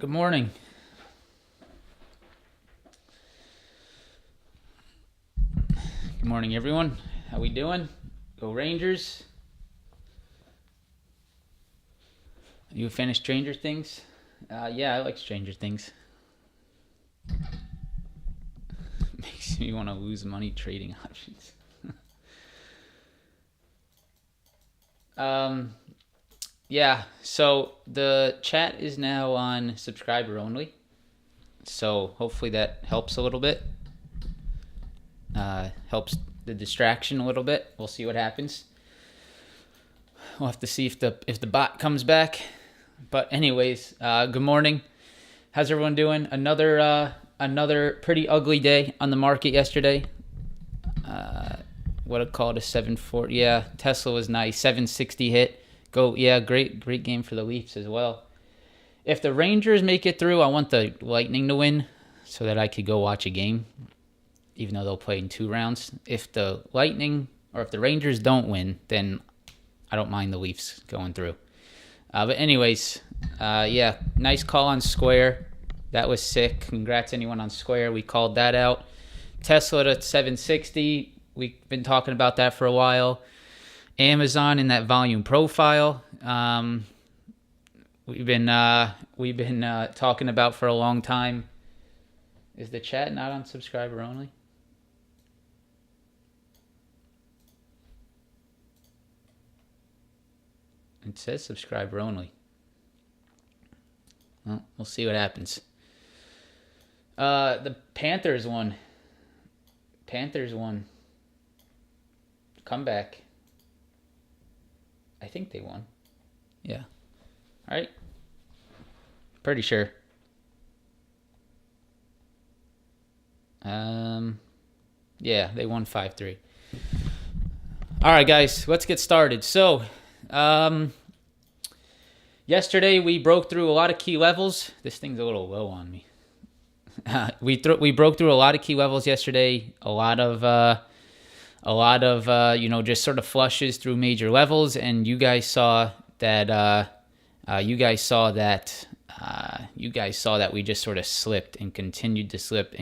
Good morning. Good morning, everyone. How we doing? Go Rangers. You finished Stranger Things? Yeah, I like Stranger Things. Makes me want to lose money trading options. Yeah, so the chat is now on subscriber only. So hopefully that helps a little bit. Helps the distraction a little bit. We'll see what happens. We'll have to see if the bot comes back. But anyways, good morning. How's everyone doing? Another pretty ugly day on the market yesterday. What I call it a 740. Yeah, Tesla was nice. 760 hit. Go. Yeah, great game for the Leafs as well. If the Rangers make it through, I want the Lightning to win so that I could go watch a game, even though they'll play in 2 rounds. If the Lightning or if the Rangers don't win, then I don't mind the Leafs going through. But anyways, yeah, nice call on Square. That was sick. Congrats anyone on Square. We called that out. Tesla at 760. We've been talking about that for a while. Amazon in that volume profile. We've been talking about for a long time. Is the chat not on subscriber only? It says subscriber only. Well, we'll see what happens. The Panthers won. Comeback. I think they won. Yeah. All right. Pretty sure. Yeah, they won 5-3. All right, guys, let's get started. So, yesterday we broke through a lot of key levels. This thing's a little low on me. We broke through a lot of key levels yesterday. A lot of just sort of flushes through major levels, and you guys saw that. You guys saw that we just sort of slipped and continued to slip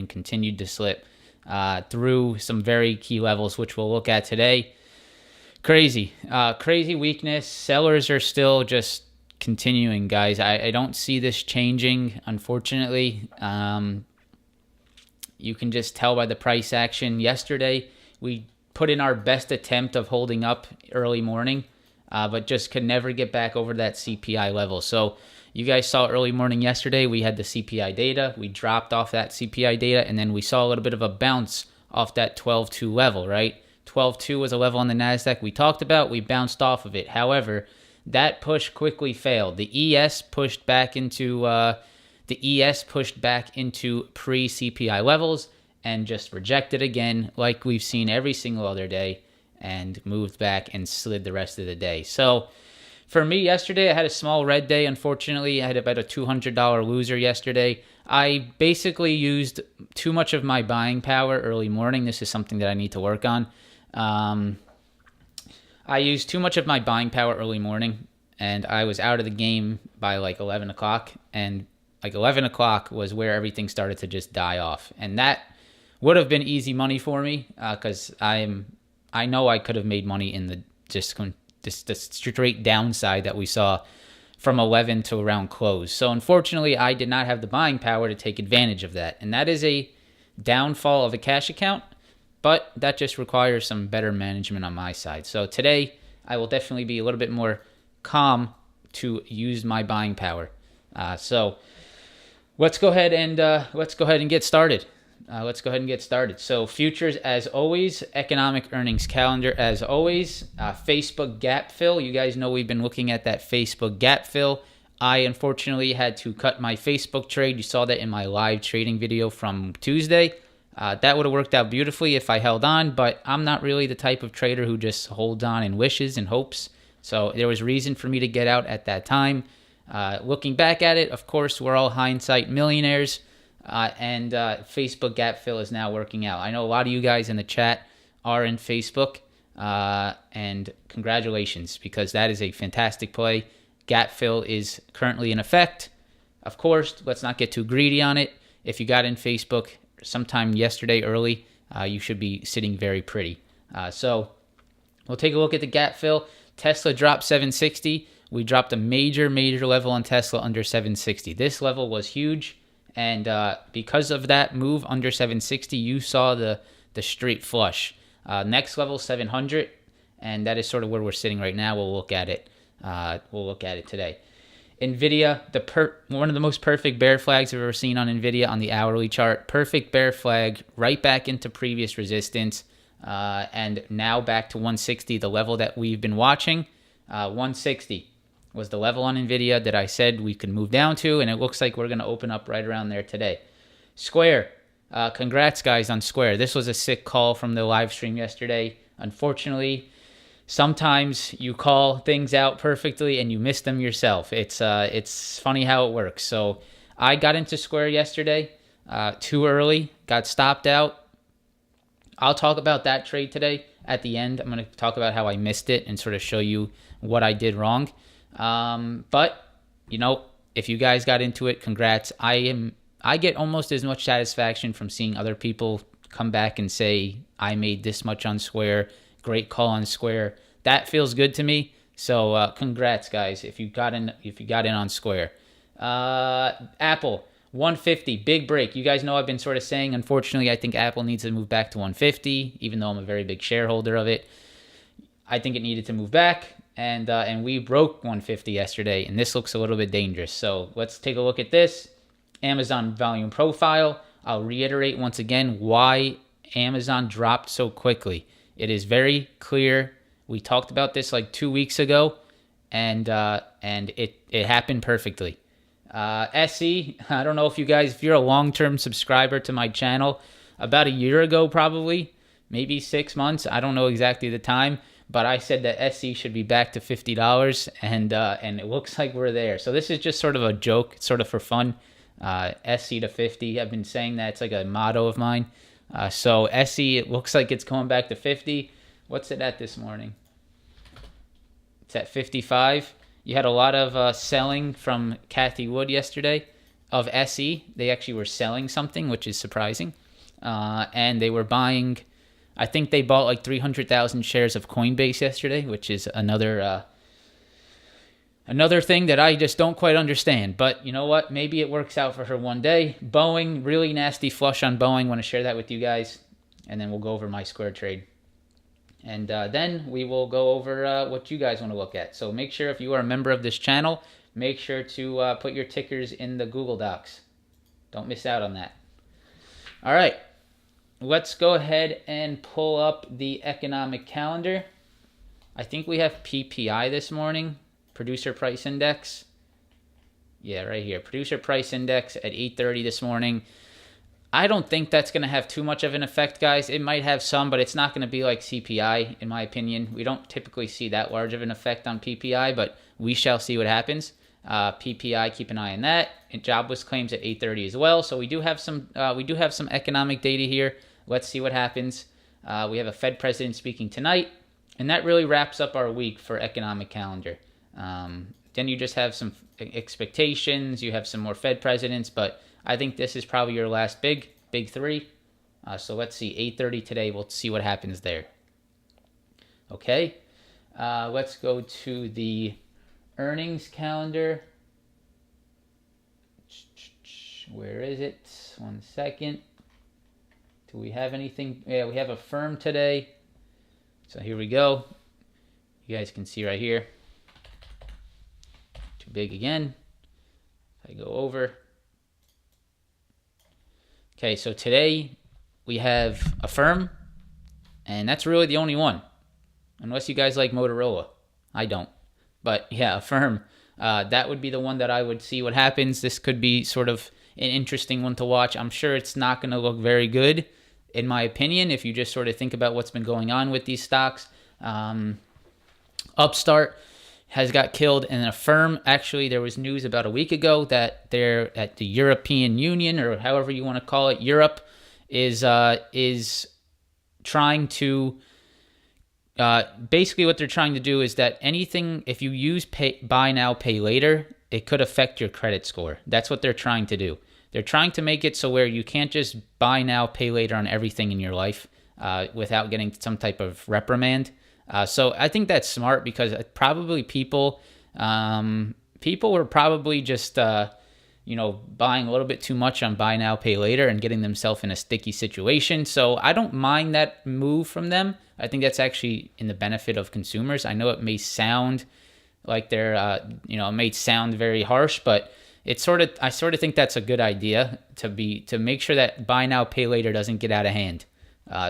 through some very key levels, which we'll look at today. Crazy weakness. Sellers are still just continuing, guys. I don't see this changing, unfortunately. You can just tell by the price action. Yesterday, we put in our best attempt of holding up early morning, but just could never get back over that CPI level. So you guys saw early morning yesterday, we had the CPI data. We dropped off that CPI data, and then we saw a little bit of a bounce off that 12.2 level, right? 12.2 was a level on the Nasdaq we talked about. We bounced off of it. However, that push quickly failed. The ES pushed back into pre-CPI levels and just rejected again, like we've seen every single other day, and moved back and slid the rest of the day. So for me yesterday, I had a small red day. Unfortunately, I had about a $200 loser yesterday. I basically used too much of my buying power early morning. This is something that I need to work on. I used too much of my buying power early morning, and I was out of the game by like 11 o'clock. And like 11 o'clock was where everything started to just die off. And that would have been easy money for me because I know I could have made money in the straight downside that we saw from 11 to around close. So unfortunately, I did not have the buying power to take advantage of that. And that is a downfall of a cash account, but that just requires some better management on my side. So today, I will definitely be a little bit more calm to use my buying power. So let's go ahead and get started. So futures, as always, economic earnings calendar, as always, Facebook gap fill. You guys know we've been looking at that Facebook gap fill. I unfortunately had to cut my Facebook trade. You saw that in my live trading video from Tuesday. That would have worked out beautifully if I held on, but I'm not really the type of trader who just holds on and wishes and hopes. So there was reason for me to get out at that time. Looking back at it, of course, we're all hindsight millionaires. And Facebook gap fill is now working out. I know a lot of you guys in the chat are in Facebook, and congratulations, because that is a fantastic play. Gap fill is currently in effect. Of course, let's not get too greedy on it. If you got in Facebook sometime yesterday early, you should be sitting very pretty. So we'll take a look at the gap fill. Tesla dropped 760. We dropped a major level on Tesla under 760. This level was huge, and because of that move under 760, you saw the straight flush. Next level 700, and that is sort of where we're sitting right now. We'll look at it. We'll look at it today. Nvidia, one of the most perfect bear flags I've ever seen on Nvidia on the hourly chart. Perfect bear flag, right back into previous resistance, and now back to 160, the level that we've been watching. 160 was the level on Nvidia that I said we could move down to, and it looks like we're going to open up right around there today. Square, congrats guys on Square. This was a sick call from the live stream yesterday. Unfortunately, sometimes you call things out perfectly and you miss them yourself. It's funny how it works. So I got into Square yesterday too early, got stopped out. I'll talk about that trade today at the end. I'm going to talk about how I missed it and sort of show you what I did wrong. But, if you guys got into it, congrats. I get almost as much satisfaction from seeing other people come back and say, I made this much on Square. Great call on Square. That feels good to me. So congrats, guys, if you got in on Square. Apple, 150, big break. You guys know I've been sort of saying, unfortunately, I think Apple needs to move back to 150, even though I'm a very big shareholder of it. I think it needed to move back, and we broke 150 yesterday, and this looks a little bit dangerous. So let's take a look at this. Amazon volume profile. I'll reiterate once again why Amazon dropped so quickly. It is very clear. We talked about this like 2 weeks ago, and it happened perfectly. SE, I don't know if you're a long-term subscriber to my channel, about a year ago probably, maybe 6 months, I don't know exactly the time, but I said that SE should be back to $50, and it looks like we're there. So this is just sort of a joke, sort of for fun. SE to 50, I've been saying that, it's like a motto of mine. So SE, it looks like it's going back to 50. What's it at this morning? It's at 55. You had a lot of selling from Cathie Wood yesterday of SE. They actually were selling something, which is surprising. And they were buying, I think they bought like 300,000 shares of Coinbase yesterday, which is another thing that I just don't quite understand. But you know what? Maybe it works out for her one day. Boeing, really nasty flush on Boeing. Want to share that with you guys. And then we'll go over my Square trade. And then we will go over what you guys want to look at. So make sure if you are a member of this channel, make sure to put your tickers in the Google Docs. Don't miss out on that. All right. Let's go ahead and pull up the economic calendar. I think we have PPI this morning. Producer Price Index. Yeah, right here. Producer Price Index at 8:30 this morning. I don't think that's going to have too much of an effect, guys. It might have some, but it's not going to be like CPI, in my opinion. We don't typically see that large of an effect on PPI, but we shall see what happens. PPI, keep an eye on that. And jobless claims at 8:30 as well. So we do have some economic data here. Let's see what happens. We have a Fed president speaking tonight, and that really wraps up our week for economic calendar. Then you just have some expectations. You have some more Fed presidents, but I think this is probably your last big three. So let's see, 8:30 today. We'll see what happens there. Okay, let's go to the earnings calendar. Where is it? 1 second. Do we have anything? Yeah, we have a firm today. So here we go. You guys can see right here. Too big again. If I go over. Okay, so today we have a firm, and that's really the only one. Unless you guys like Motorola. I don't. But yeah, a firm. That would be the one that I would see what happens. This could be sort of an interesting one to watch. I'm sure it's not going to look very good, in my opinion, if you just sort of think about what's been going on with these stocks. Upstart has got killed, and a firm, actually, there was news about a week ago that they're at the European Union, or however you want to call it, Europe, is trying to, basically what they're trying to do is that anything, if you use buy now, pay later, it could affect your credit score. That's what they're trying to do. They're trying to make it so where you can't just buy now, pay later on everything in your life without getting some type of reprimand. So I think that's smart because probably people were probably just buying a little bit too much on buy now, pay later and getting themselves in a sticky situation. So I don't mind that move from them. I think that's actually in the benefit of consumers. I know it may sound like they're, it may sound very harsh, but I sort of think that's a good idea to make sure that buy now, pay later doesn't get out of hand.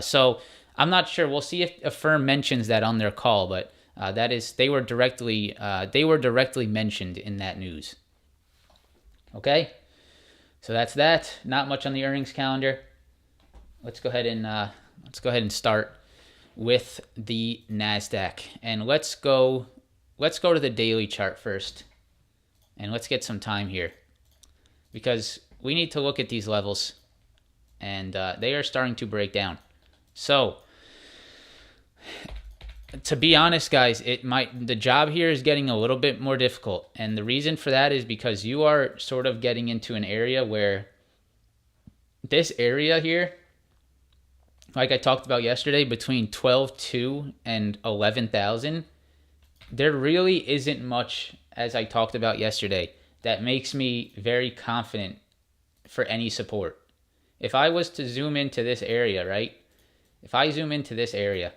So I'm not sure. We'll see if a firm mentions that on their call, but they were directly mentioned in that news. Okay, so that's that. Not much on the earnings calendar. Let's go ahead and start with the Nasdaq, and let's go to the daily chart first, and let's get some time here because we need to look at these levels, and they are starting to break down. So, to be honest, guys, the job here is getting a little bit more difficult, and the reason for that is because you are sort of getting into an area where this area here, like I talked about yesterday, between 12.2 and 11,000, there really isn't much, as I talked about yesterday, that makes me very confident for any support. If I was to zoom into this area, right? If I zoom into this area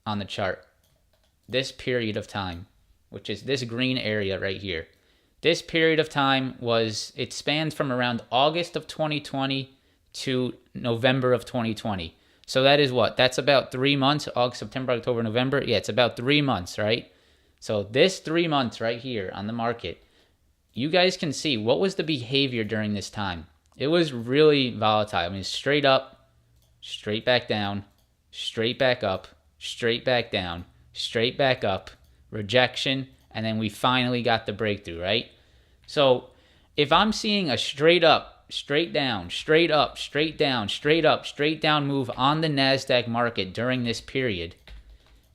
on the chart, this period of time, which is this green area right here, this period of time it spans from around August of 2020 to November of 2020. So that is what? That's about 3 months, August, September, October, November. Yeah, it's about 3 months, right? So this 3 months right here on the market, you guys can see what was the behavior during this time. It was really volatile. I mean, straight up, straight back down, straight back up, straight back down, straight back up, rejection, and then we finally got the breakthrough, right? So if I'm seeing a straight up, straight down, straight up, straight down, straight up, straight down move on the Nasdaq market during this period,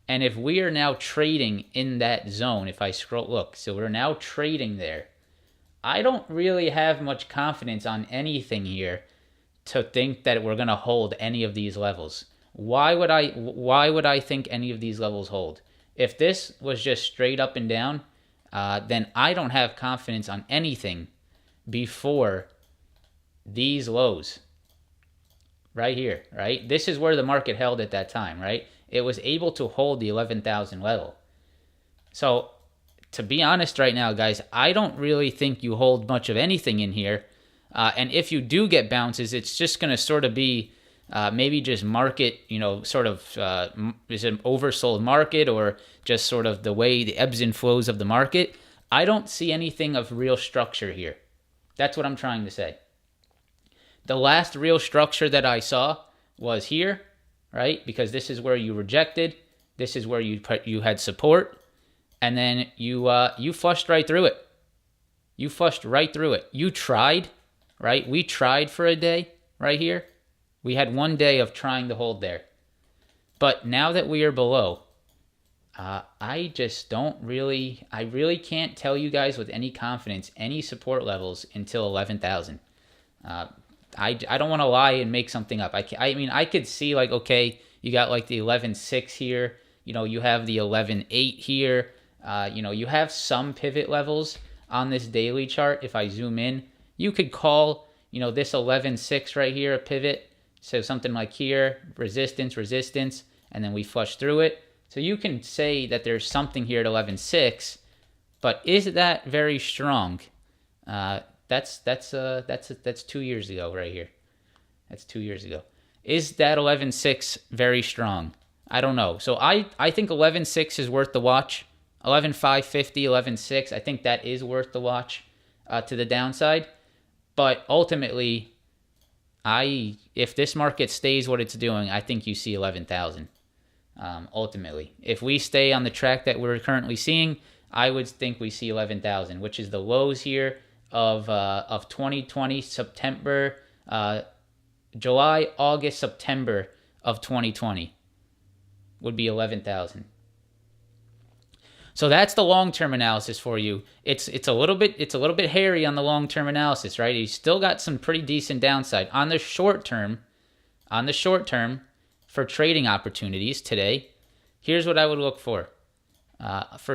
and if we are now trading in that zone, if I look, so we're now trading there, I don't really have much confidence on anything here to think that we're going to hold any of these levels. Why would I think any of these levels hold? If this was just straight up and down, then I don't have confidence on anything before these lows right here, right? This is where the market held at that time, right? It was able to hold the 11,000 level. So to be honest right now, guys, I don't really think you hold much of anything in here. And if you do get bounces, it's just going to sort of be maybe just market, sort of is it an oversold market or just sort of the way the ebbs and flows of the market. I don't see anything of real structure here. That's what I'm trying to say. The last real structure that I saw was here, right? Because this is where you rejected. This is where you had support. And then you flushed right through it. You flushed right through it. You tried, right? We tried for a day right here. We had 1 day of trying to hold there. But now that we are below, I really can't tell you guys with any confidence any support levels until 11,000. I don't want to lie and make something up. I mean, I could see like, okay, you got like the 11.6 here. You have the 11.8 here. You have some pivot levels on this daily chart. If I zoom in, you could call, this 11.6 right here a pivot. So something like here, resistance, and then we flush through it. So you can say that there's something here at 11.6, but is that very strong? That's 2 years ago right here. That's 2 years ago. Is that 11.6 very strong? I don't know. So I think 11.6 is worth the watch. 11.550, 11.6, I think that is worth the watch to the downside. But ultimately, if this market stays what it's doing, I think you see 11,000. Ultimately, if we stay on the track that we're currently seeing, I would think we see 11,000, which is the lows here of 2020 September, July, August, September of 2020 would be 11,000. So that's the long-term analysis for you. It's a little bit hairy on the long-term analysis, right? You still got some pretty decent downside on the short term. For trading opportunities today, here's what I would look for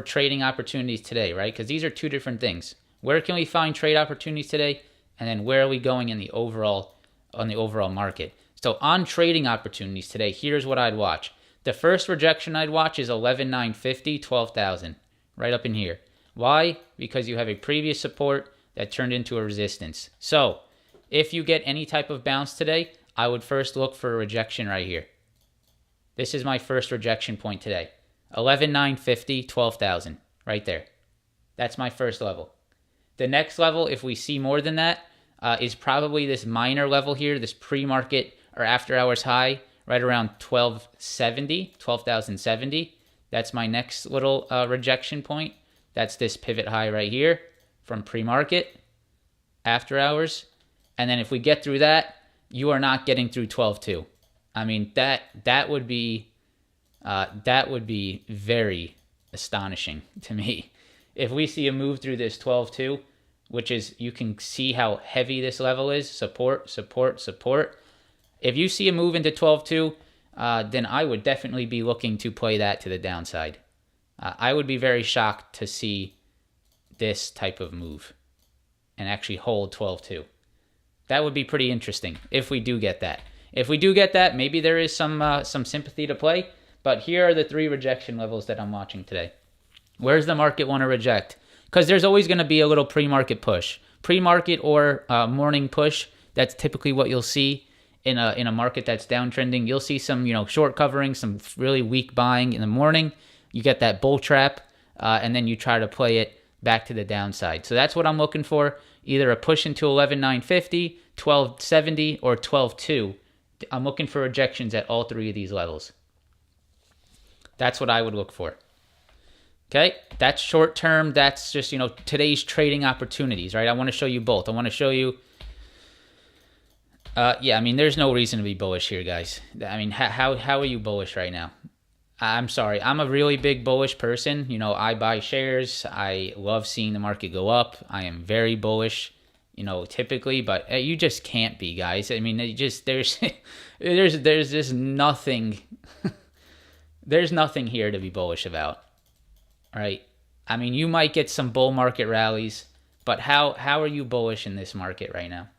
trading opportunities today, right? Because these are two different things. Where can we find trade opportunities today, and then where are we going in the overall market? So on trading opportunities today, here's what I'd watch. The first rejection I'd watch is 11,950, 12,000, right up in here. Why? Because you have a previous support that turned into a resistance. So if you get any type of bounce today, I would first look for a rejection right here. This is my first rejection point today. 11,950, 12,000, right there. That's my first level. The next level, if we see more than that, is probably this minor level here, this pre-market or after hours high, right around 12,070. That's my next little rejection point. That's this pivot high right here from pre-market, after hours. And then if we get through that, you are not getting through 12.2. I mean, that would be very astonishing to me. If we see a move through this 12.2, which is, you can see how heavy this level is, support. If you see a move into 12.2, then I would definitely be looking to play that to the downside. I would be very shocked to see this type of move and actually hold 12.2. That would be pretty interesting if we do get that. If we do get that, maybe there is some sympathy to play. But here are the three rejection levels that I'm watching today. Where's the market want to reject? Because there's always going to be a little pre-market push. Pre-market or morning push, that's typically what you'll see in a market that's downtrending. You'll see some short covering, some really weak buying in the morning. You get that bull trap, and then you try to play it back to the downside. So that's what I'm looking for. Either a push into 11,950, 12.70, or 12.2. I'm looking for rejections at all three of these levels. That's what I would look for. Okay, that's short term. That's just, today's trading opportunities, right? I want to show you both. I want to show you, there's no reason to be bullish here, guys. I mean, how are you bullish right now? I'm sorry. I'm a really big bullish person. I buy shares. I love seeing the market go up. I am very bullish, typically, but you just can't be, guys. I mean, there's just nothing. There's nothing here to be bullish about, right? I mean, you might get some bull market rallies, but how are you bullish in this market right now,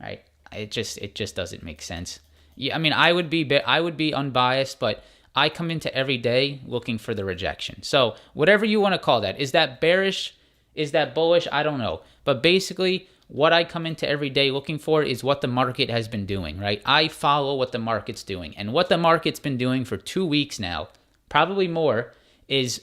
right? It just doesn't make sense. Yeah, I mean, I would be unbiased, but I come into every day looking for the rejection. So whatever you want to call that, is that bearish? Is that bullish? I don't know. But basically, what I come into every day looking for is what the market has been doing, right? I follow what the market's doing. And what the market's been doing for 2 weeks now, probably more, is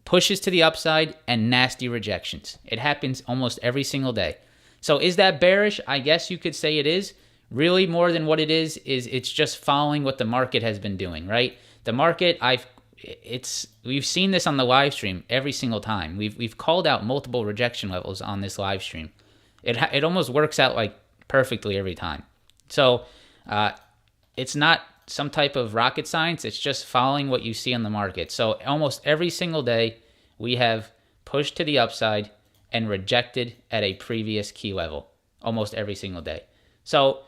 pushes to the upside and nasty rejections. It happens almost every single day. So is that bearish? I guess you could say it is. Really, more than what it is it's just following what the market has been doing, right? The market, we've seen this on the live stream every single time. We've called out multiple rejection levels on this live stream. It almost works out like perfectly every time. So it's not some type of rocket science. It's just following what you see on the market. So almost every single day we have pushed to the upside and rejected at a previous key level. Almost every single day. So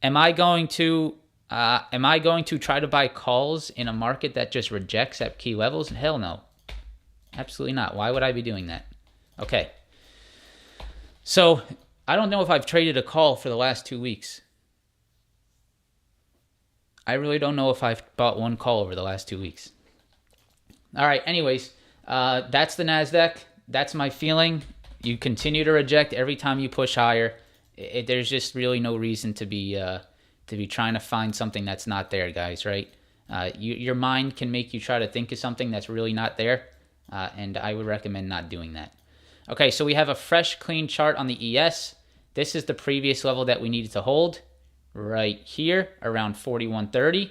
am I going to try to buy calls in a market that just rejects at key levels? Hell no. Absolutely not. Why would I be doing that? Okay. So I don't know if I've traded a call for the last 2 weeks. I really don't know if I've bought one call over the last 2 weeks. All right. Anyways, that's the Nasdaq. That's my feeling. You continue to reject every time you push higher. There's just really no reason to be trying to find something that's not there, guys. Right? Your mind can make you try to think of something that's really not there, and I would recommend not doing that. Okay, so we have a fresh, clean chart on the ES. This is the previous level that we needed to hold right here around 41.30.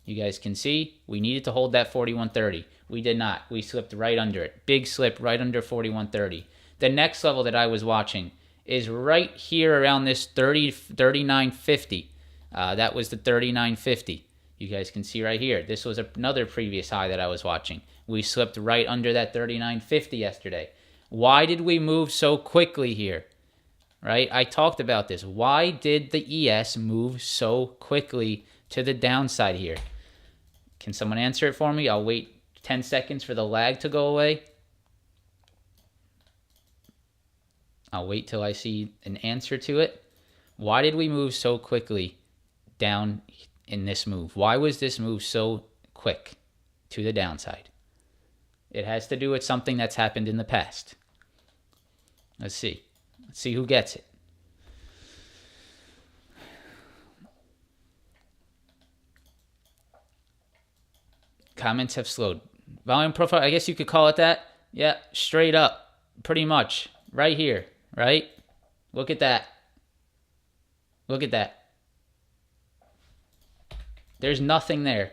You guys can see we needed to hold that 41.30. We did not. We slipped right under it. Big slip right under 41.30. The next level that I was watching is right here around this 39.50. That was the 39.50. You guys can see right here. This was another previous high that I was watching. We slipped right under that 39.50 yesterday. Why did we move so quickly here? Right? I talked about this. Why did the ES move so quickly to the downside here? Can someone answer it for me? I'll wait 10 seconds for the lag to go away. I'll wait till I see an answer to it. Why did we move so quickly down in this move? Why was this move so quick to the downside? It has to do with something that's happened in the past. Let's see. Let's see who gets it. Comments have slowed. Volume profile, I guess you could call it that. Yeah, straight up. Pretty much. Right here. Right? Look at that. Look at that. There's nothing there.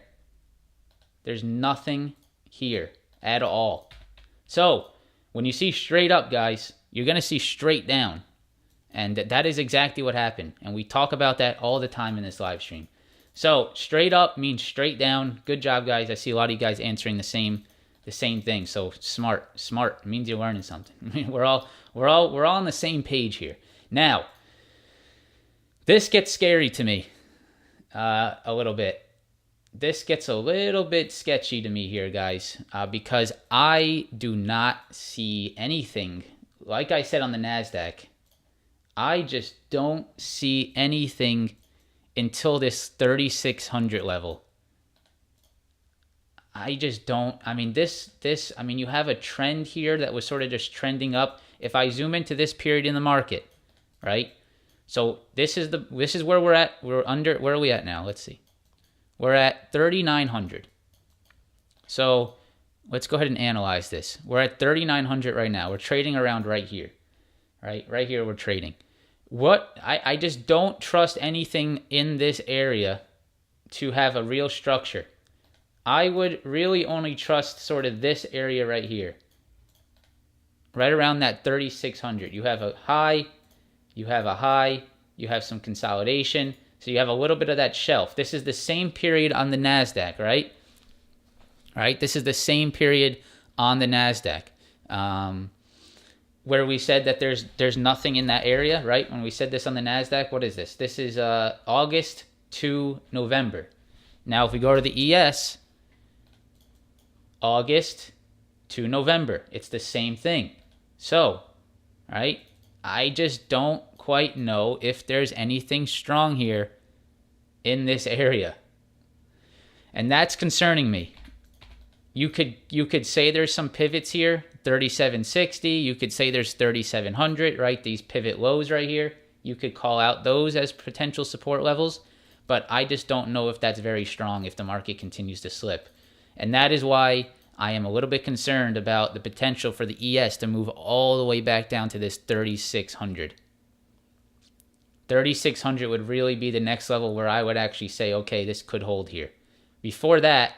There's nothing here at all. So, when you see straight up, guys, you're going to see straight down. And that is exactly what happened. And we talk about that all the time in this live stream. So, straight up means straight down. Good job, guys. I see a lot of you guys answering the same thing. So, smart means you're learning something. I mean, we're all on the same page here. Now, this gets scary to me a little bit. This gets a little bit sketchy to me here, guys, because I do not see anything. Like I said on the Nasdaq, I just don't see anything until this 3,600 level. I just don't. I mean, I mean, you have a trend here that was sort of just trending up. If I zoom into this period in the market, right? So this is where we're at. We're under. Where are we at now? Let's see. We're at 3,900. So let's go ahead and analyze this. We're at 3,900 right now. We're trading around right here. Right here we're trading. I just don't trust anything in this area to have a real structure. I would really only trust sort of this area right here. Right around that 3,600. You have a high, you have some consolidation. So you have a little bit of that shelf. This is the same period on the Nasdaq, right? Right? This is the same period on the Nasdaq, where we said that there's nothing in that area, right? When we said this on the Nasdaq, what is this? This is August to November. Now, if we go to the ES, August to November, it's the same thing. So, right? I just don't quite know if there's anything strong here in this area. And that's concerning me. You could say there's some pivots here, 3760. You could say there's 3700, right? These pivot lows right here. You could call out those as potential support levels, but I just don't know if that's very strong if the market continues to slip. And that is why I am a little bit concerned about the potential for the ES to move all the way back down to this 3600. 3600 would really be the next level where I would actually say, okay, this could hold here. Before that,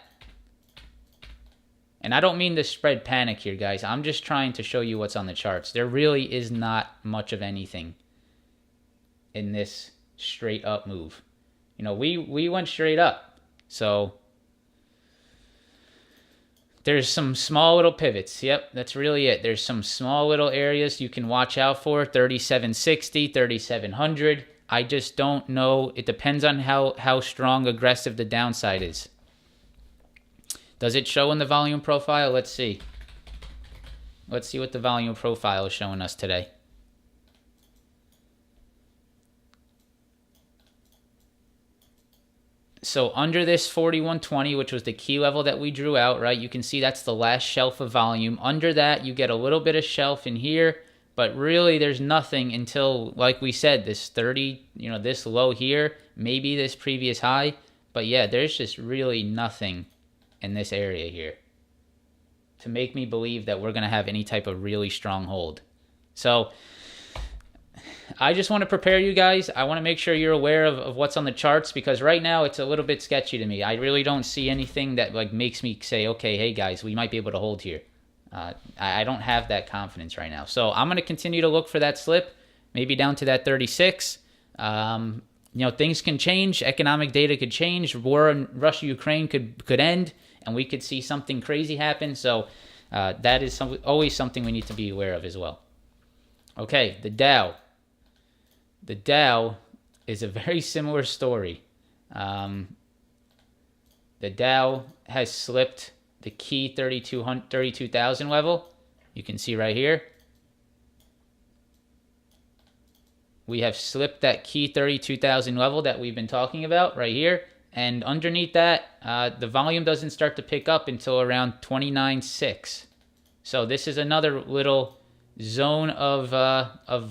and I don't mean to spread panic here, guys. I'm just trying to show you what's on the charts. There really is not much of anything in this straight up move. You know, we went straight up. So there's some small little pivots. Yep, that's really it. There's some small little areas you can watch out for. 3760, 3700. I just don't know. It depends on how strong, aggressive the downside is. Does it show in the volume profile? Let's see. Let's see what the volume profile is showing us today. So under this 4120, which was the key level that we drew out, right? You can see that's the last shelf of volume. Under that, you get a little bit of shelf in here, but really there's nothing until, like we said, this 30, this low here, maybe this previous high. But yeah, there's just really nothing in this area here to make me believe that we're going to have any type of really strong hold. So I just want to prepare you guys. I want to make sure you're aware of what's on the charts, because right now it's a little bit sketchy to me. I really don't see anything that makes me say, okay, hey guys, we might be able to hold here. I don't have that confidence right now. So I'm going to continue to look for that slip, maybe down to that 36. things can change. Economic data could change. War in Russia, Ukraine could end, and we could see something crazy happen. So that is always something we need to be aware of as well. Okay, the Dow. The Dow is a very similar story. The Dow has slipped the key 32,000 level. You can see right here. We have slipped that key 32,000 level that we've been talking about right here. And underneath that, the volume doesn't start to pick up until around 29.6. So this is another little zone of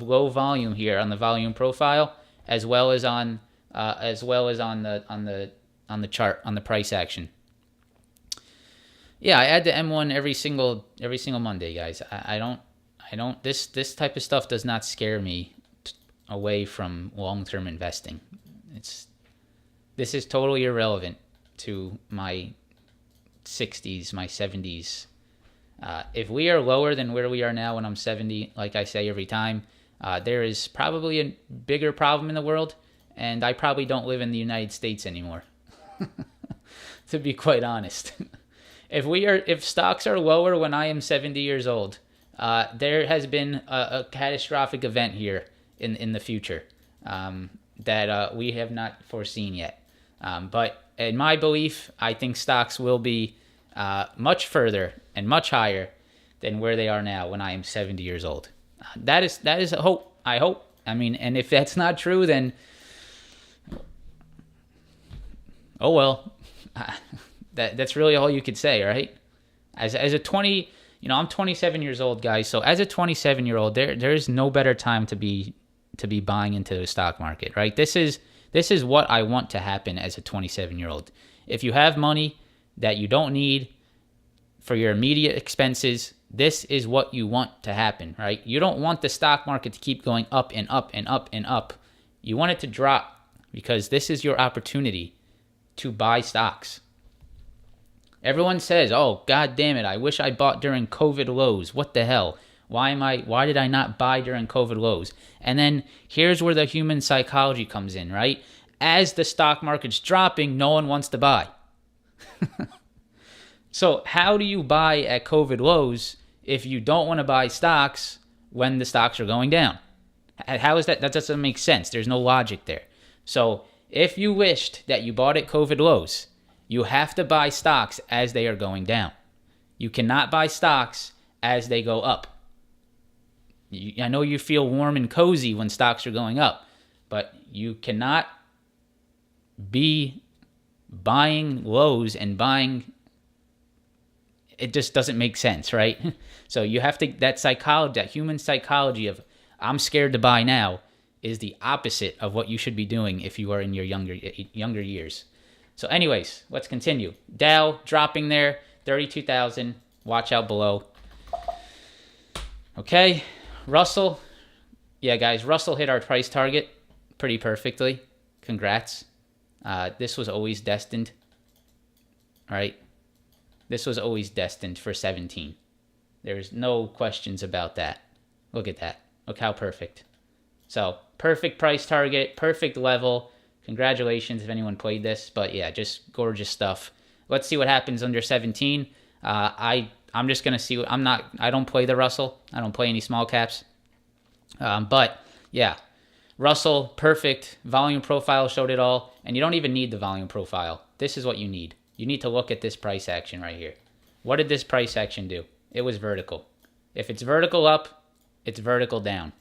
low volume here on the volume profile, as well as on the chart on the price action. Yeah, I add the M1 every single Monday, guys. I don't. This type of stuff does not scare me away from long-term investing. This is totally irrelevant to my 60s, my 70s. If we are lower than where we are now when I'm 70, like I say every time, there is probably a bigger problem in the world, and I probably don't live in the United States anymore, to be quite honest. If stocks are lower when I am 70 years old, there has been a catastrophic event here in the future that we have not foreseen yet. But in my belief, I think stocks will be much further and much higher than where they are now when I am 70 years old. That is a hope. I hope. I mean, and if that's not true, then oh well. That's really all you could say, right? As a 20, I'm 27 years old, guys. So as a 27-year-old, there is no better time to be buying into the stock market, right? This is what I want to happen as a 27-year-old. If you have money that you don't need for your immediate expenses, this is what you want to happen, right? You don't want the stock market to keep going up and up and up and up. You want it to drop because this is your opportunity to buy stocks. Everyone says, "Oh, God damn it, I wish I bought during COVID lows. What the hell? Why did I not buy during COVID lows?" And then here's where the human psychology comes in, right? As the stock market's dropping, no one wants to buy. So how do you buy at COVID lows if you don't want to buy stocks when the stocks are going down? How is that? That doesn't make sense. There's no logic there. So if you wished that you bought at COVID lows, you have to buy stocks as they are going down. You cannot buy stocks as they go up. I know you feel warm and cozy when stocks are going up, but you cannot be buying lows and buying. It just doesn't make sense, right? So you have to, that psychology, that human psychology of I'm scared to buy now is the opposite of what you should be doing if you are in your younger years. So anyways, let's continue. Dow dropping there, 32,000. Watch out below. Okay, Russell. Yeah, guys, Russell hit our price target pretty perfectly. Congrats. This was always destined, right? This was always destined for 17. There's no questions about that. Look at that. Look how perfect. So, perfect price target, perfect level. Congratulations if anyone played this. But yeah, just gorgeous stuff. Let's see what happens under 17. I'm just going to see. I don't play the Russell. I don't play any small caps. But yeah, Russell, perfect. Volume profile showed it all. And you don't even need the volume profile. This is what you need. You need to look at this price action right here. What did this price action do? It was vertical. If it's vertical up, it's vertical down.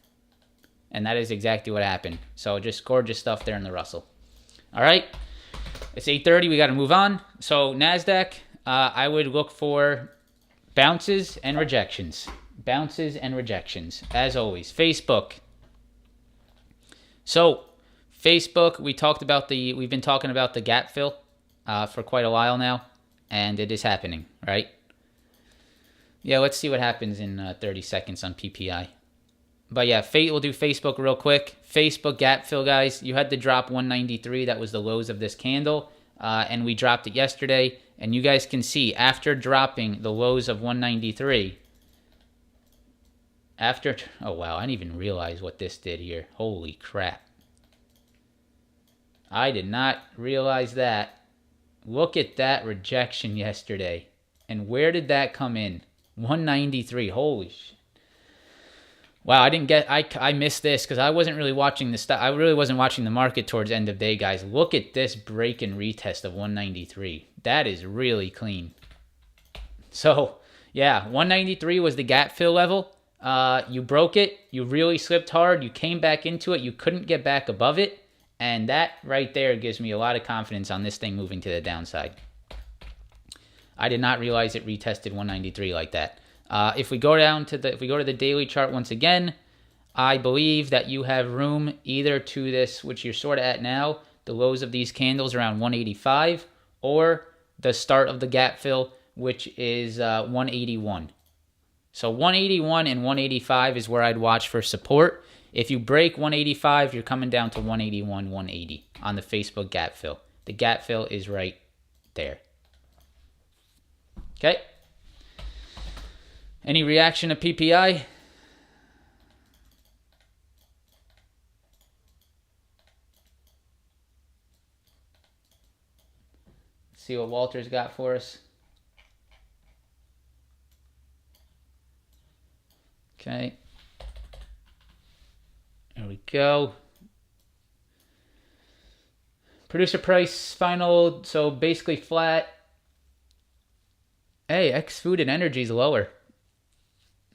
And that is exactly what happened. So just gorgeous stuff there in the Russell. All right. It's 8:30. We got to move on. So Nasdaq, I would look for bounces and rejections. Bounces and rejections, as always. Facebook. So Facebook, we've been talking about the gap fill for quite a while now, and it is happening, right? Yeah, let's see what happens in 30 seconds on PPI. But yeah, we'll do Facebook real quick. Facebook gap fill, guys. You had to drop 193. That was the lows of this candle. And we dropped it yesterday. And you guys can see, after dropping the lows of 193, oh wow, I didn't even realize what this did here. Holy crap. I did not realize that. Look at that rejection yesterday. And where did that come in? 193. Holy shit. Wow, I missed this because I wasn't really watching the stuff. I really wasn't watching the market towards end of day, guys. Look at this break and retest of 193. That is really clean. So, yeah, 193 was the gap fill level. You broke it. You really slipped hard. You came back into it. You couldn't get back above it. And that right there gives me a lot of confidence on this thing moving to the downside. I did not realize it retested 193 like that. If we go to the daily chart once again, I believe that you have room either to this, which you're sort of at now, the lows of these candles around 185, or the start of the gap fill, which is 181. So 181 and 185 is where I'd watch for support. If you break 185, you're coming down to 181, 180 on the Facebook gap fill. The gap fill is right there. Okay. Any reaction to PPI? Let's see what Walter's got for us. Okay. There we go. Producer price final, so basically flat. Hey, ex-food and energy is lower.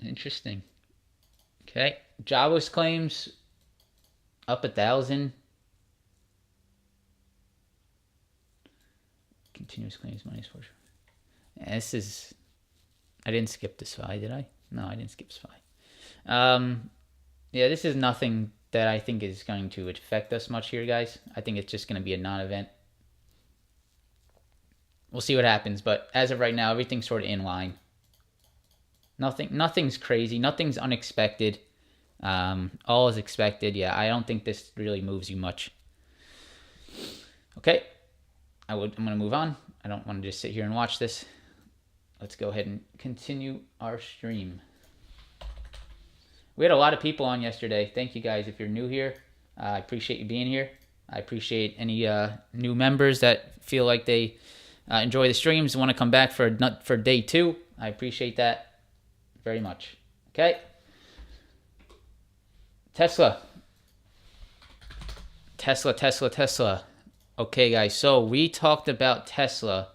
Interesting. Okay. Jobless claims up 1,000. Continuous claims minus 4. Yeah, this is... I didn't skip this slide, did I? No, I didn't skip this slide. Yeah, this is nothing that I think is going to affect us much here, guys. I think it's just going to be a non-event. We'll see what happens, but as of right now, everything's sort of in line. Nothing's crazy. Nothing's unexpected. All is expected. Yeah, I don't think this really moves you much. Okay, I'm going to move on. I don't want to just sit here and watch this. Let's go ahead and continue our stream. We had a lot of people on yesterday. Thank you guys if you're new here. I appreciate you being here. I appreciate any new members that feel like they enjoy the streams, want to come back for day 2. I appreciate that very much. Okay. Tesla. Okay, guys. So we talked about Tesla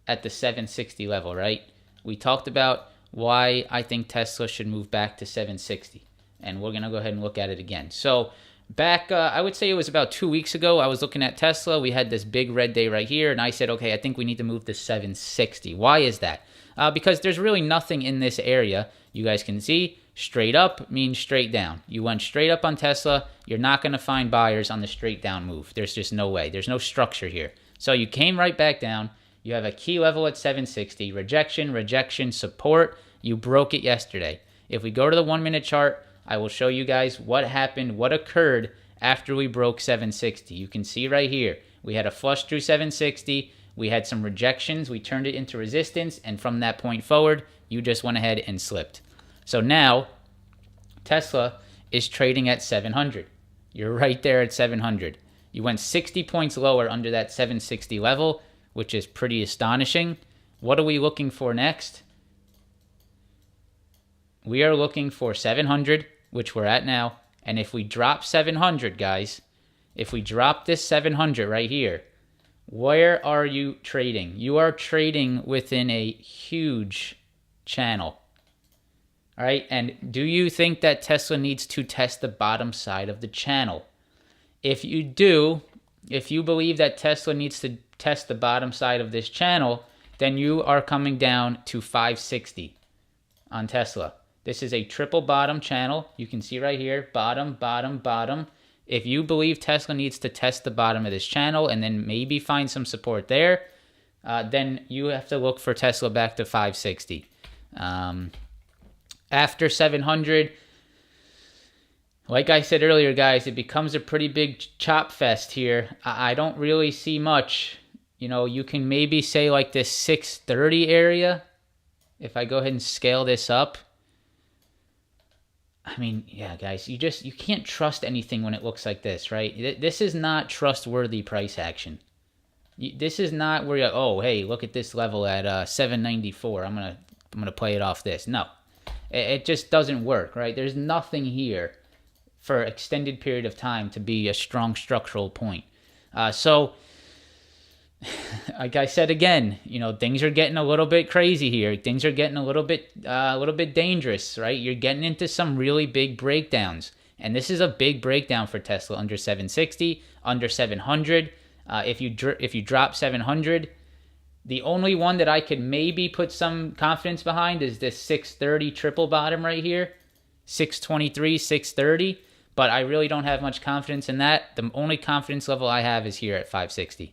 at the 760 level, right? We talked about why I think Tesla should move back to 760. And we're going to go ahead and look at it again. So back, I would say it was about 2 weeks ago, I was looking at Tesla. We had this big red day right here. And I said, okay, I think we need to move to 760. Why is that? Because there's really nothing in this area. You guys can see straight up means straight down. You went straight up on Tesla. You're not going to find buyers on the straight down move. There's just no way. There's no structure here. So you came right back down. You have a key level at 760. Rejection, support. You broke it yesterday. If we go to the 1 minute chart, I will show you guys what happened, what occurred after we broke 760. You can see right here, we had a flush through 760. We had some rejections. We turned it into resistance. And from that point forward, you just went ahead and slipped. So now, Tesla is trading at 700. You're right there at 700. You went 60 points lower under that 760 level, which is pretty astonishing. What are we looking for next? We are looking for 700, which we're at now. And if we drop 700, guys, if we drop this 700 right here, where are you trading? You are trading within a huge channel. All right, and do you think that Tesla needs to test the bottom side of the channel? If you do, if you believe that Tesla needs to test the bottom side of this channel, then you are coming down to 560 on Tesla. This is a triple bottom channel. You can see right here, bottom, bottom, bottom. If you believe Tesla needs to test the bottom of this channel and then maybe find some support there, then you have to look for Tesla back to 560. After 700, like I said earlier, guys, it becomes a pretty big chop fest here. I don't really see much. You know, you can maybe say like this 630 area. If I go ahead and scale this up, I mean, yeah, guys, you can't trust anything when it looks like this, right? This is not trustworthy price action. This is not where you're, oh, hey, look at this level at 794. I'm gonna play it off this. No, it just doesn't work, right? There's nothing here for an extended period of time to be a strong structural point. So, like I said again, things are getting a little bit crazy here. Things are getting a little bit dangerous, right? You're getting into some really big breakdowns, and this is a big breakdown for Tesla under 760, under 700. If you drop 700, the only one that I could maybe put some confidence behind is this 630 triple bottom right here, 623, 630. But I really don't have much confidence in that. The only confidence level I have is here at 560.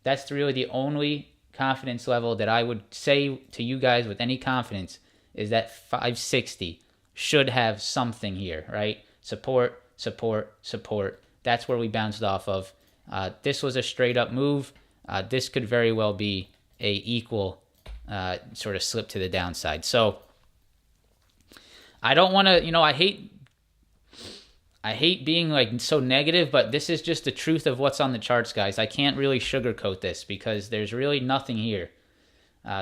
That's really the only confidence level that I would say to you guys with any confidence is that 560 should have something here, right? Support, support, support. That's where we bounced off of. This was a straight up move. This could very well be a equal sort of slip to the downside. So I don't want to, I hate being like so negative, but this is just the truth of what's on the charts, guys. I can't really sugarcoat this because there's really nothing here.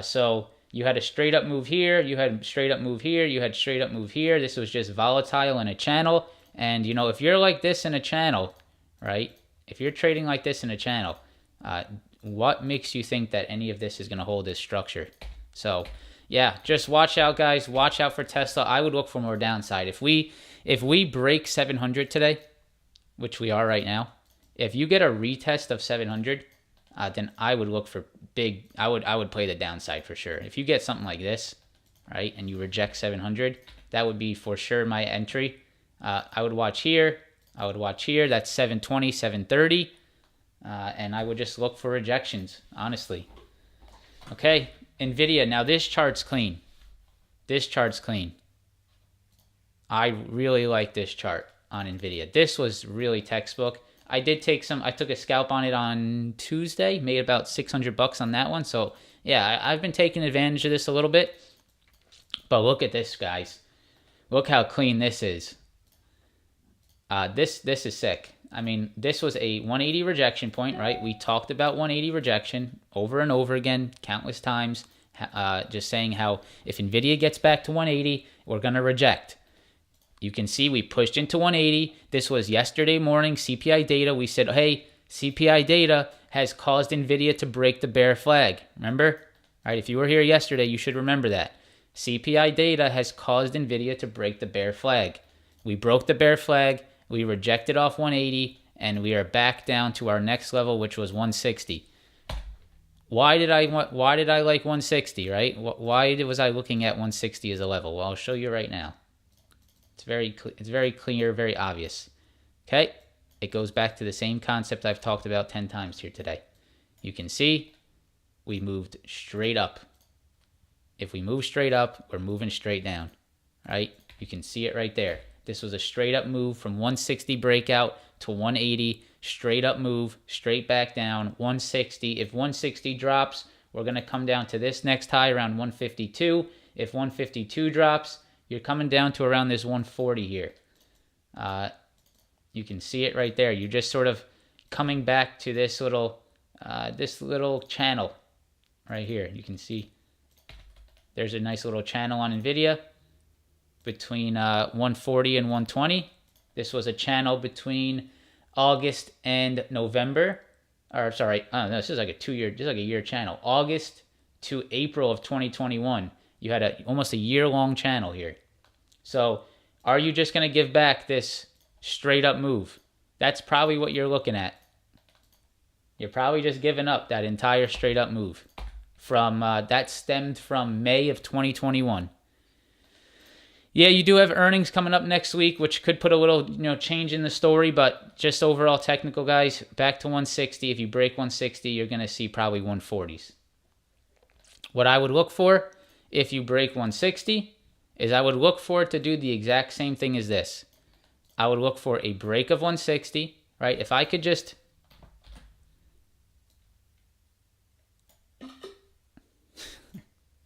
So you had a straight up move here, you had straight up move here, you had straight up move here. This was just volatile in a channel. And, if you're like this in a channel, right? If you're trading like this in a channel, what makes you think that any of this is going to hold this structure? So, yeah, just watch out, guys. Watch out for Tesla. I would look for more downside. If we break 700 today, which we are right now, if you get a retest of 700, then I would look for big. I would play the downside for sure. If you get something like this, right, and you reject 700, that would be for sure my entry. I would watch here. I would watch here. That's 720, 730, and I would just look for rejections. Honestly. Okay, Nvidia. Now this chart's clean. This chart's clean. I really like this chart on Nvidia. This was really textbook. I took a scalp on it on Tuesday, made about $600 on that one. So yeah, I've been taking advantage of this a little bit. But look at this, guys. Look how clean this is. This is sick. I mean, this was a 180 rejection point, right? We talked about 180 rejection over and over again, countless times, just saying how if Nvidia gets back to 180, we're going to reject. You can see we pushed into 180. This was yesterday morning, CPI data. We said, hey, CPI data has caused Nvidia to break the bear flag. Remember? All right, if you were here yesterday, you should remember that. CPI data has caused Nvidia to break the bear flag. We broke the bear flag. We rejected off 180, and we are back down to our next level, which was 160. Why did I like 160, right? Why was I looking at 160 as a level? Well, I'll show you right now. It's very clear, very obvious. Okay? It goes back to the same concept I've talked about 10 times here today. You can see we moved straight up. If we move straight up, we're moving straight down, right? You can see it right there. This was a straight up move from 160 breakout to 180, straight up move, straight back down, 160. If 160 drops, we're going to come down to this next high around 152. If 152 drops, you're coming down to around this 140 here. You can see it right there. You're just sort of coming back to this little channel right here. You can see there's a nice little channel on Nvidia between 140 and 120. This was a channel between August and November. Or sorry, no, this is like a year channel. August to April of 2021. You had almost a year-long channel here. So are you just going to give back this straight-up move? That's probably what you're looking at. You're probably just giving up that entire straight-up move. That stemmed from May of 2021. Yeah, you do have earnings coming up next week, which could put a little change in the story, but just overall technical, guys, back to 160. If you break 160, you're going to see probably 140s. What I would look for if you break 160 is I would look for it to do the exact same thing as this. I would look for a break of 160, right? If I could just...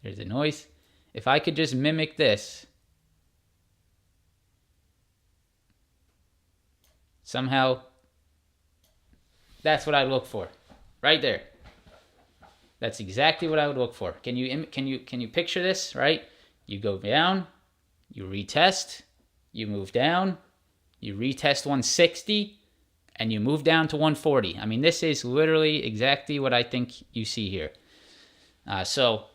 There's a noise. If I could just mimic this, Somehow, that's what I look for, right there. That's exactly what I would look for. Can you picture this? Right? You go down, you retest, you move down, you retest 160, and you move down to 140. I mean, this is literally exactly what I think you see here. So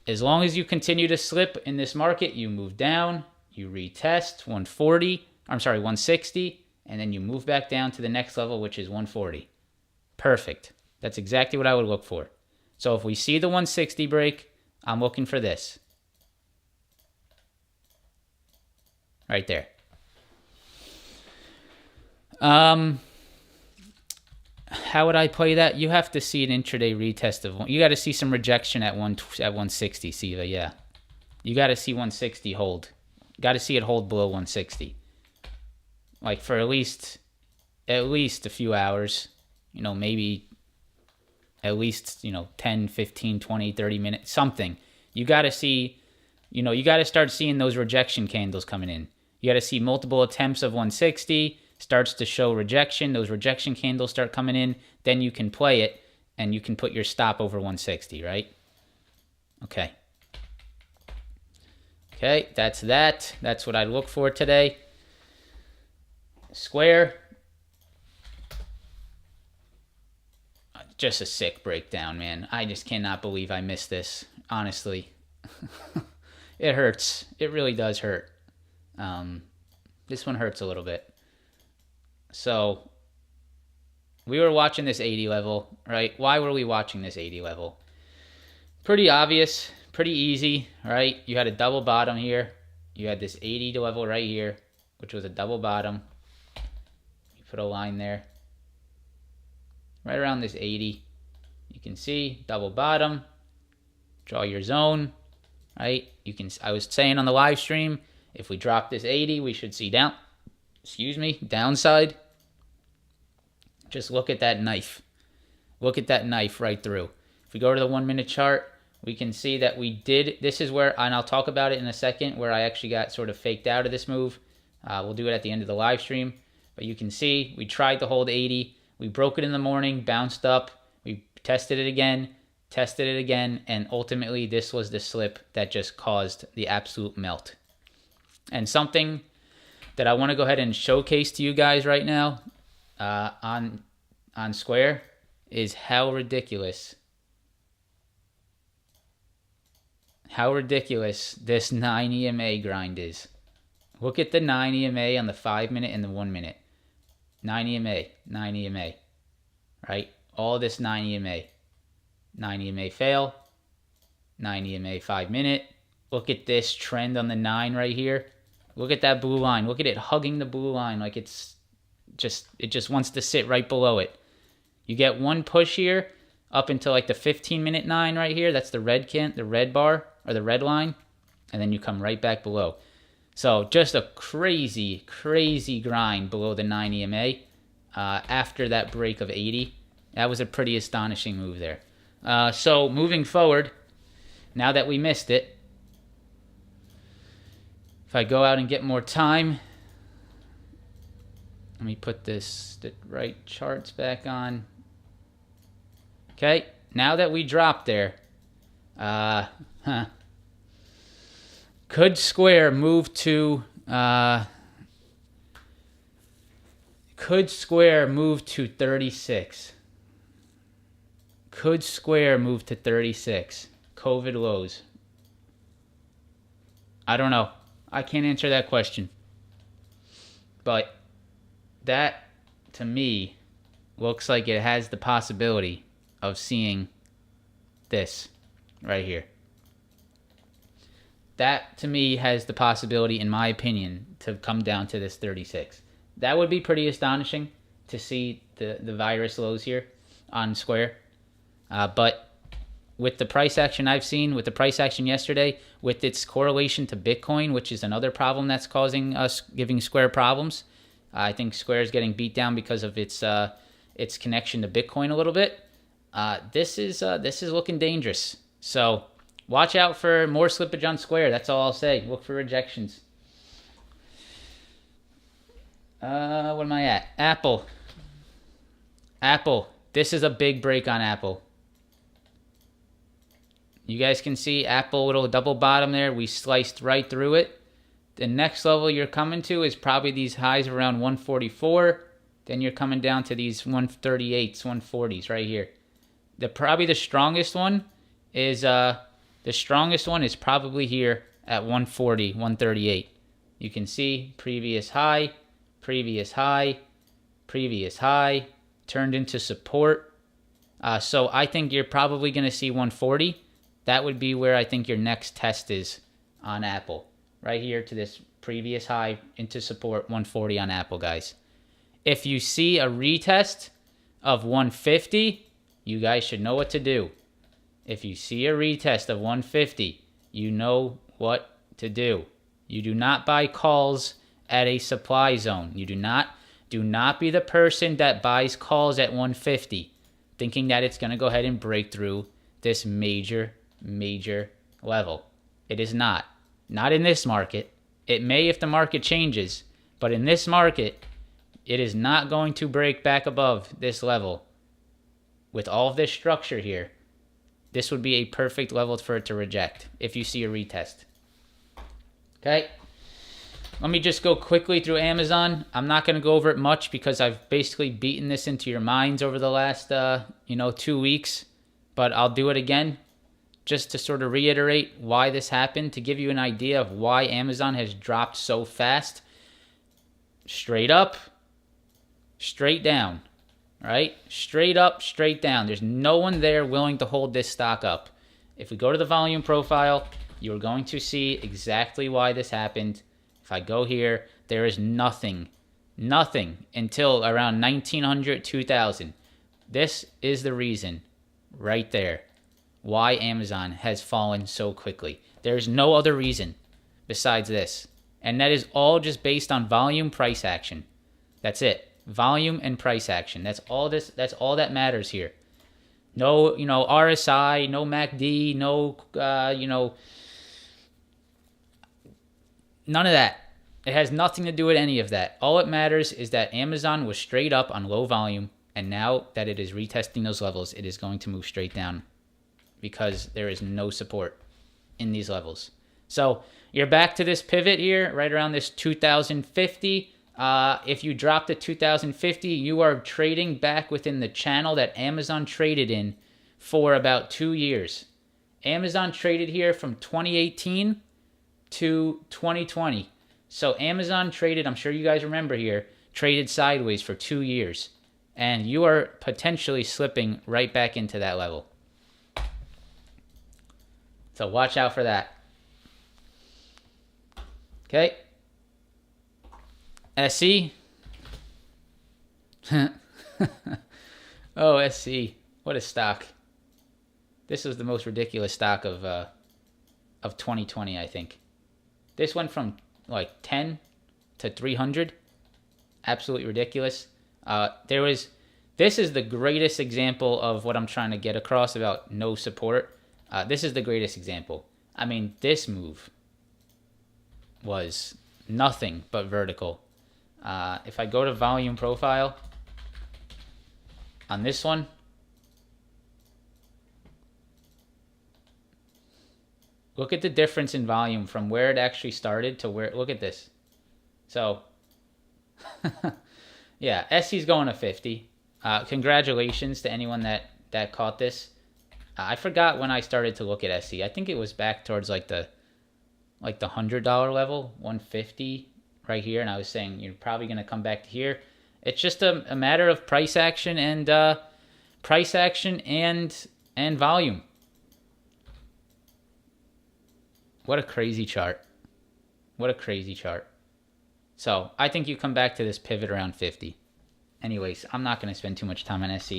as long as you continue to slip in this market, you move down, you retest 160, and then you move back down to the next level, which is 140. Perfect. That's exactly what I would look for. So if we see the 160 break, I'm looking for this. Right there. How would I play that? You have to see an intraday retest of one. You got to see some rejection at 160, Siva. Yeah, you got to see 160 hold. Got to see it hold below 160, like for at least a few hours. You know, maybe at least 10, 15, 20, 30 minutes, something. You got to see. You got to start seeing those rejection candles coming in. You got to see multiple attempts of 160. Starts to show rejection. Those rejection candles start coming in. Then you can play it, and you can put your stop over 160, right? Okay. Okay, that's that. That's what I look for today. Square. Just a sick breakdown, man. I just cannot believe I missed this, honestly. It hurts. It really does hurt. This one hurts a little bit. So we were watching this 80 level, right? Why were we watching this 80 level? Pretty obvious, pretty easy, right? You had a double bottom here. You had this 80 level right here, which was a double bottom. You put a line there. Right around this 80. You can see double bottom. Draw your zone, right? I was saying on the live stream, if we drop this 80, we should see downside. Just look at that knife. Look at that knife right through. If we go to the 1 minute chart, we can see that we did. This is where, and I'll talk about it in a second, where I actually got sort of faked out of this move. We'll do it at the end of the live stream. But you can see we tried to hold 80. We broke it in the morning, bounced up. We tested it again, and ultimately this was the slip that just caused the absolute melt. And something that I want to go ahead and showcase to you guys right now on Square is how ridiculous this 9 EMA grind is. Look at the 9 EMA on the 5 minute and the 1 minute. 9 EMA, right? All this 9 EMA. 9 EMA fail, 9 EMA 5 minute. Look at this trend on the 9 right here. Look at that blue line. Look at it hugging the blue line like it just wants to sit right below it. You get one push here up until like the 15-minute 9 right here. That's the red bar or the red line, and then you come right back below. So just a crazy grind below the 9 EMA after that break of 80. That was a pretty astonishing move there. So moving forward, now that we missed it, if I go out and get more time, let me put the right charts back on. Okay, now that we dropped there, could Square move to 36? Could Square move to 36? COVID lows. I don't know. I can't answer that question. But that, to me, looks like it has the possibility of seeing this right here. That, to me, has the possibility, in my opinion, to come down to this 36. That would be pretty astonishing to see the virus lows here on Square. But with the price action I've seen, with the price action yesterday, with its correlation to Bitcoin, which is another problem that's causing us, giving Square problems, I think Square is getting beat down because of its connection to Bitcoin a little bit. This is looking dangerous. So watch out for more slippage on Square. That's all I'll say. Look for rejections. What am I at? Apple. Apple. This is a big break on Apple. You guys can see Apple little double bottom there. We sliced right through it. The next level you're coming to is probably these highs around 144. Then you're coming down to these 138s, 140s right here. Probably the strongest one is probably here at 140, 138. You can see previous high, previous high, previous high, turned into support. So I think you're probably going to see 140. That would be where I think your next test is on Apple. Right here to this previous high into support, 140 on Apple, guys. If you see a retest of 150, you guys should know what to do. If you see a retest of 150, you know what to do. You do not buy calls at a supply zone. You do not be the person that buys calls at 150, thinking that it's going to go ahead and break through this major level. It is not. Not in this market. It may if the market changes, but in this market, it is not going to break back above this level. With all of this structure here, this would be a perfect level for it to reject if you see a retest. Okay? Let me just go quickly through Amazon. I'm not going to go over it much because I've basically beaten this into your minds over the last 2 weeks, but I'll do it again just to sort of reiterate why this happened, to give you an idea of why Amazon has dropped so fast. Straight up, straight down, right? Straight up, straight down. There's no one there willing to hold this stock up. If we go to the volume profile, you're going to see exactly why this happened. If I go here, there is nothing until around 1900, 2000. This is the reason right there why Amazon has fallen so quickly. There's no other reason besides this. And that is all just based on volume price action. That's it. Volume and price action. That's all that matters here. No, RSI, no MACD, no none of that. It has nothing to do with any of that. All it matters is that Amazon was straight up on low volume, and now that it is retesting those levels, it is going to move straight down because there is no support in these levels. So you're back to this pivot here, right around this 2050. If you drop to 2050, you are trading back within the channel that Amazon traded in for about 2 years. Amazon traded here from 2018 to 2020. So Amazon traded, I'm sure you guys remember here, traded sideways for 2 years. And you are potentially slipping right back into that level. So watch out for that. Okay. SE. Oh, SC. What a stock. This was the most ridiculous stock of 2020, I think. This went from like 10 to 300. Absolutely ridiculous. This is the greatest example of what I'm trying to get across about no support. This is the greatest example. I mean, this move was nothing but vertical. If I go to volume profile on this one, look at the difference in volume from where it actually started to where, look at this. So, yeah, SC's going to 50. Congratulations to anyone that caught this. I forgot when I started to look at SC. I think it was back towards like the $100 level, 150 right here, and I was saying you're probably going to come back to here. It's just a matter of price action and volume. What a crazy chart. What a crazy chart. So I think you come back to this pivot around 50. Anyways, I'm not going to spend too much time on SC.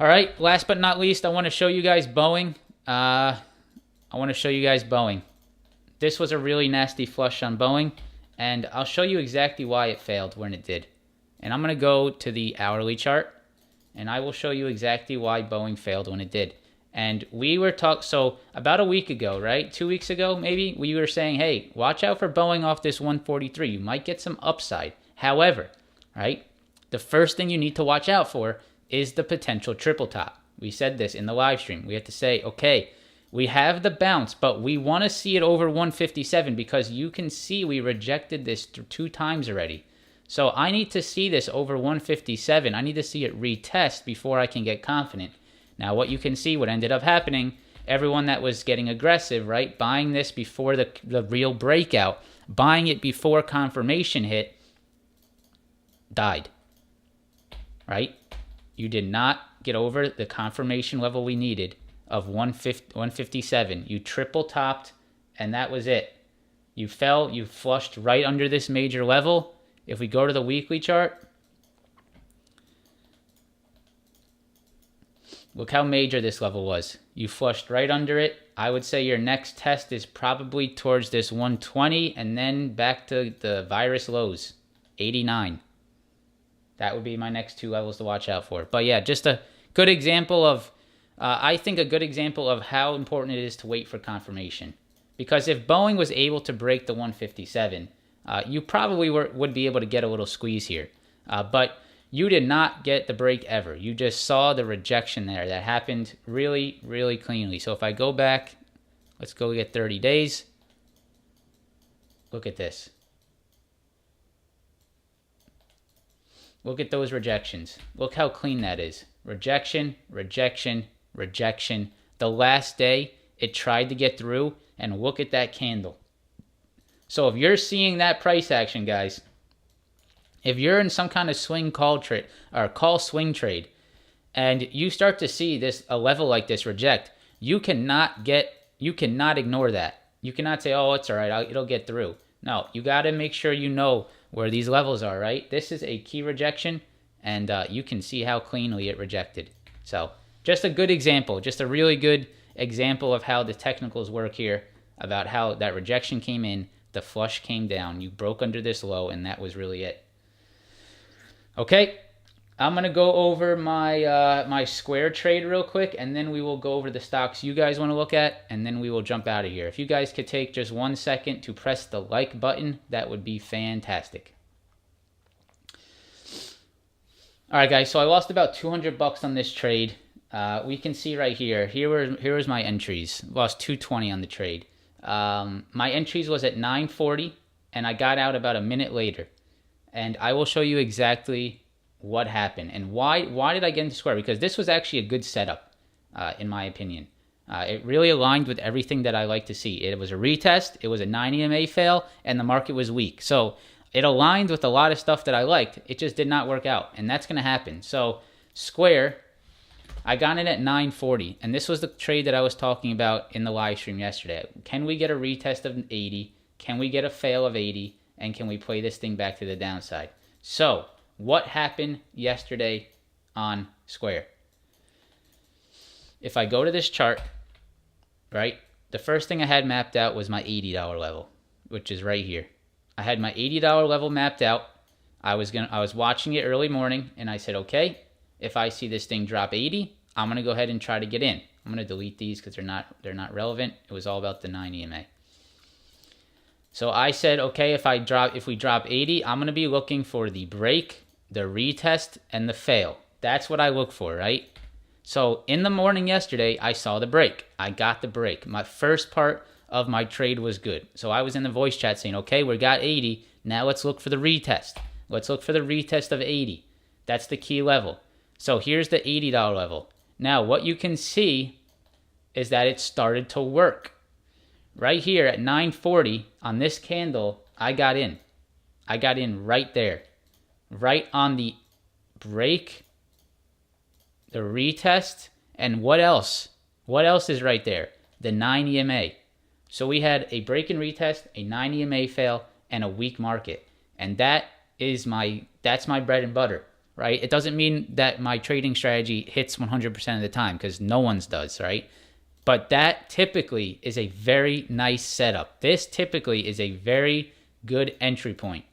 All right, last but not least, I want to show you guys Boeing. This was a really nasty flush on Boeing, and I'll show you exactly why it failed when it did. And I'm going to go to the hourly chart, and I will show you exactly why Boeing failed when it did. And we were so about a week ago, right? 2 weeks ago, maybe, we were saying, hey, watch out for Boeing off this 143. You might get some upside. However, right, the first thing you need to watch out for is the potential triple top. We said this in the live stream. We have to say, okay, we have the bounce, but we want to see it over 157 because you can see we rejected this 2 times already. So I need to see this over 157. I need to see it retest before I can get confident. Now, what you can see, what ended up happening, everyone that was getting aggressive, right, buying this before the real breakout, buying it before confirmation hit, died, right? You did not get over the confirmation level we needed of 157. You triple topped, and that was it. You fell, you flushed right under this major level. If we go to the weekly chart, look how major this level was. You flushed right under it. I would say your next test is probably towards this 120 and then back to the virus lows, 89. That would be my next 2 levels to watch out for. But yeah, just a good example of, I think a good example of how important it is to wait for confirmation. Because if Boeing was able to break the 157, you probably would be able to get a little squeeze here. But you did not get the break ever. You just saw the rejection there. That happened really, really cleanly. So if I go back, let's go get 30 days. Look at this. Look at those rejections. Look how clean that is. Rejection, rejection, rejection. The last day, it tried to get through, and look at that candle. So if you're seeing that price action, guys, if you're in some kind of swing call trade or call swing trade, and you start to see a level like this reject, you cannot ignore that. You cannot say, oh, it's all right, it'll get through. No, you got to make sure you know where these levels are, right? This is a key rejection, and you can see how cleanly it rejected. So just a good example, just a really good example of how the technicals work here, about how that rejection came in, the flush came down, you broke under this low, and that was really it. Okay, I'm going to go over my my Square trade real quick, and then we will go over the stocks you guys want to look at, and then we will jump out of here. If you guys could take just 1 second to press the like button, that would be fantastic. All right, guys, so I lost about $200 on this trade. We can see right here. Here was my entries. Lost $220 on the trade. My entries was at 9:40, and I got out about a minute later. And I will show you exactly what happened and why did I get into Square, because this was actually a good setup, in my opinion. It really aligned with everything that I like to see. It was a retest, it was a 9 EMA fail, and the market was weak. So it aligned with a lot of stuff that I liked. It just did not work out, and that's going to happen. So Square, I got in at 9:40, and this was the trade that I was talking about in the live stream yesterday. Can we get a retest of 80? Can we get a fail of 80? And can we play this thing back to the downside? So what happened yesterday on Square? If I go to this chart, right, the first thing I had mapped out was my $80 level, which is right here. I had my $80 level mapped out. I was watching it early morning, and I said, okay, if I see this thing drop 80, I'm gonna go ahead and try to get in. I'm gonna delete these because they're not relevant. It was all about the 9 EMA. So I said, okay, if we drop 80, I'm gonna be looking for the break, the retest, and the fail. That's what I look for, right? So in the morning yesterday, I saw the break. I got the break. My first part of my trade was good. So I was in the voice chat saying, okay, we got 80. Now let's look for the retest. Let's look for the retest of 80. That's the key level. So here's the $80 level. Now what you can see is that it started to work. Right here at 9:40 on this candle, I got in. I got in right there. Right on the break, the retest, and what else? What else is right there? The 9 EMA. So we had a break and retest, a 9 EMA fail, and a weak market. And that's my bread and butter, right? It doesn't mean that my trading strategy hits 100% of the time, because no one's does, right? But that typically is a very nice setup. This typically is a very good entry point,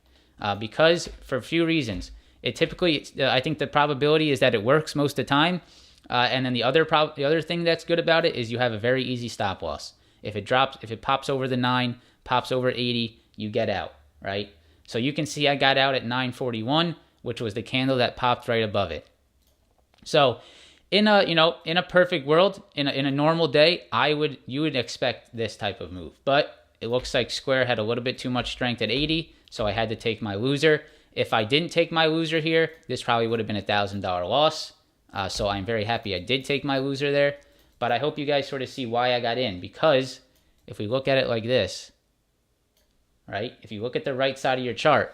because for a few reasons. It typically, I think the probability is that it works most of the time. And then the other thing that's good about it is you have a very easy stop loss. If it pops over the 9, pops over 80, you get out, right? So you can see I got out at 941, which was the candle that popped right above it. So in a perfect world, in a normal day, you would expect this type of move. But it looks like Square had a little bit too much strength at 80, so I had to take my loser. If I didn't take my loser here, this probably would have been a $1,000 loss. So I'm very happy I did take my loser there. But I hope you guys sort of see why I got in, because if we look at it like this, right? If you look at the right side of your chart,